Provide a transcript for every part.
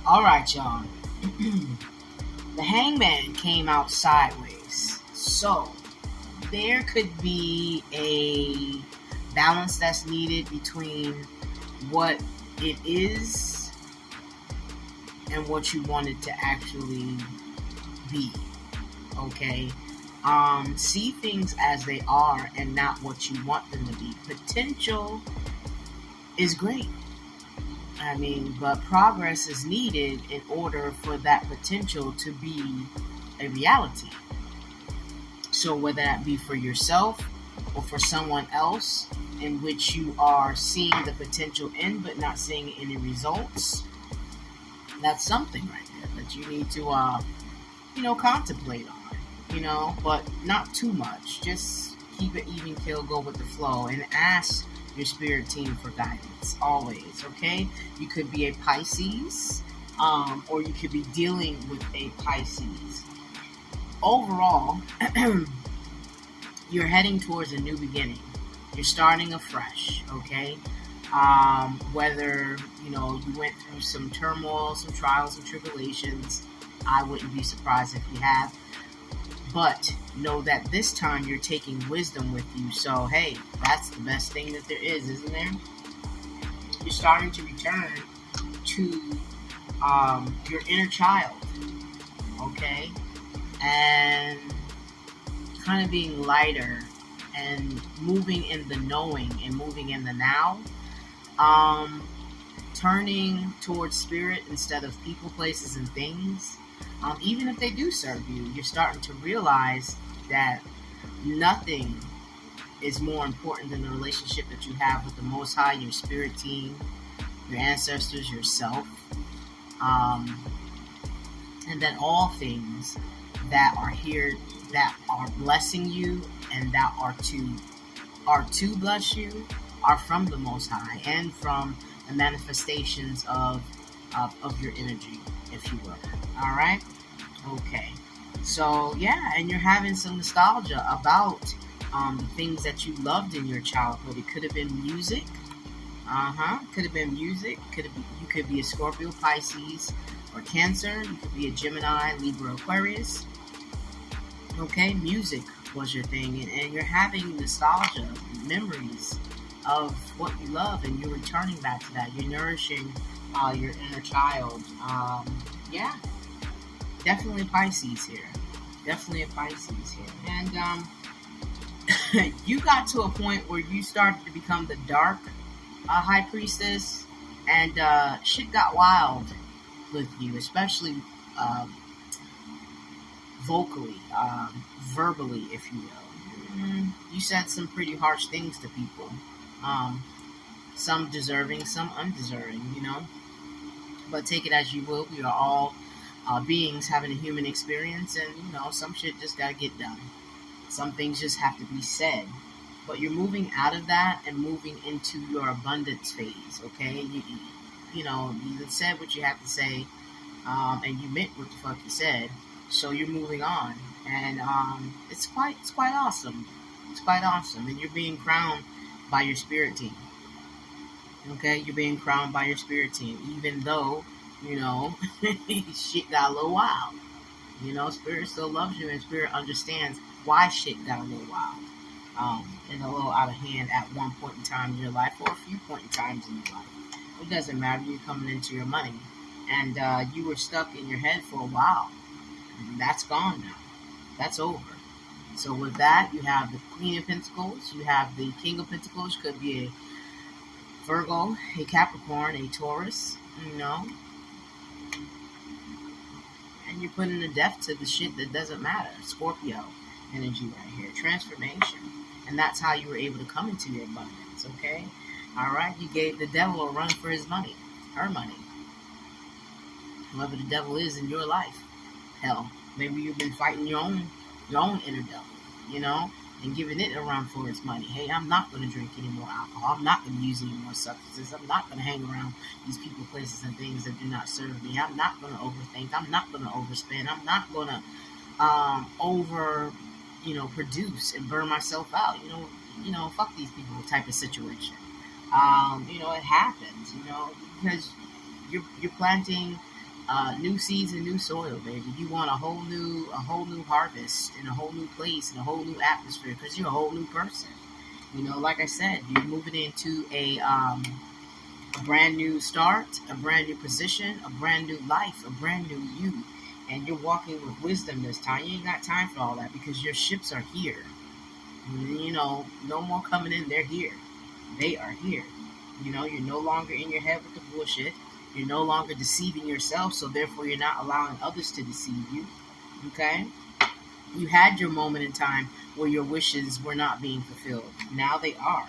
All right, y'all. The hangman came out sideways. So there could be a balance that's needed between what it is and what you want it to actually be. Okay? See things as they are and not what you want them to be. Potential is great. I mean, but progress is needed in order for that potential to be a reality. So whether that be for yourself or for someone else in which you are seeing the potential in but not seeing any results, that's something right there that you need to contemplate on, but not too much. Just keep it even kill, go with the flow, and ask your spirit team for guidance always. Okay, you could be a Pisces, or you could be dealing with a Pisces. Overall, you're heading towards a new beginning. You're starting afresh. Okay, whether you went through some turmoil, some trials and tribulations, I wouldn't be surprised if you have. But know that this time you're taking wisdom with you. So, hey, that's the best thing that there is, isn't there? You're starting to return to your inner child, okay? And kind of being lighter and moving in the knowing and moving in the now. Turning towards spirit instead of people, places, and things. Even if they do serve you, you're starting to realize that nothing is more important than the relationship that you have with the Most High, your spirit team, your ancestors, yourself, and that all things that are here that are blessing you and that are to bless you are from the Most High and from the manifestations of your energy, if you will. All right? Okay. So, yeah, and you're having some nostalgia about the things that you loved in your childhood. It could have been music. Could have been music. You could be a Scorpio, Pisces, or Cancer. You could be a Gemini, Libra, Aquarius. Okay, music was your thing, and you're having nostalgia, memories of what you love, and you're returning back to that. You're nourishing your inner child. Yeah, definitely a Pisces here. Definitely a Pisces here. And you got to a point where you started to become the dark high priestess, and shit got wild with you, especially vocally, verbally, if you will. You said some pretty harsh things to people. Some deserving, some undeserving, But take it as you will. We are all beings having a human experience, and, some shit just gotta get done. Some things just have to be said. But you're moving out of that and moving into your abundance phase, okay? You said what you had to say, and you meant what the fuck you said. So you're moving on, and it's quite awesome. It's quite awesome, and you're being crowned by your spirit team. Okay, you're being crowned by your spirit team, even though shit got a little wild. Spirit still loves you, and spirit understands why shit got a little wild, and a little out of hand at one point in time in your life, or a few point in times in your life. It doesn't matter. You're coming into your money, and you were stuck in your head for a while. That's gone now. That's over. So with that, you have the Queen of Pentacles. You have the King of Pentacles. Could be a Virgo, a Capricorn, a Taurus. And you're putting a death to the shit that doesn't matter. Scorpio energy right here. Transformation. And that's how you were able to come into your abundance. Okay? All right? You gave the devil a run for his money. Her money. Whoever the devil is in your life. Hell, maybe you've been fighting your own inner devil, and giving it a run for its money. Hey, I'm not going to drink any more alcohol. I'm not going to use any more substances. I'm not going to hang around these people, places, and things that do not serve me. I'm not going to overthink. I'm not going to overspend. I'm not going to produce and burn myself out. Fuck these people type of situation. It happens, because you're planting New seeds and new soil, baby. You want a whole new harvest in a whole new place in a whole new atmosphere because you're a whole new person. Like I said, you're moving into a brand new start, a brand new position, a brand new life, a brand new you. And you're walking with wisdom this time. You ain't got time for all that because your ships are here. No more coming in. They're here. They are here. You're no longer in your head with the bullshit. You're no longer deceiving yourself, so therefore you're not allowing others to deceive you. Okay? You had your moment in time where your wishes were not being fulfilled. Now they are.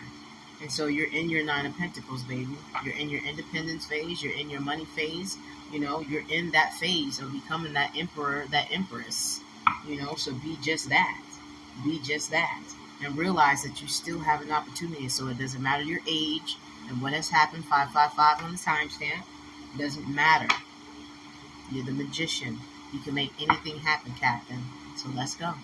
And so you're in your Nine of Pentacles, baby. You're in your independence phase. You're in your money phase. You're in that phase of becoming that emperor, that empress. So be just that. Be just that. And realize that you still have an opportunity. So it doesn't matter your age and what has happened, 555 on the timestamp. It doesn't matter. You're the magician. You can make anything happen, Captain. So let's go.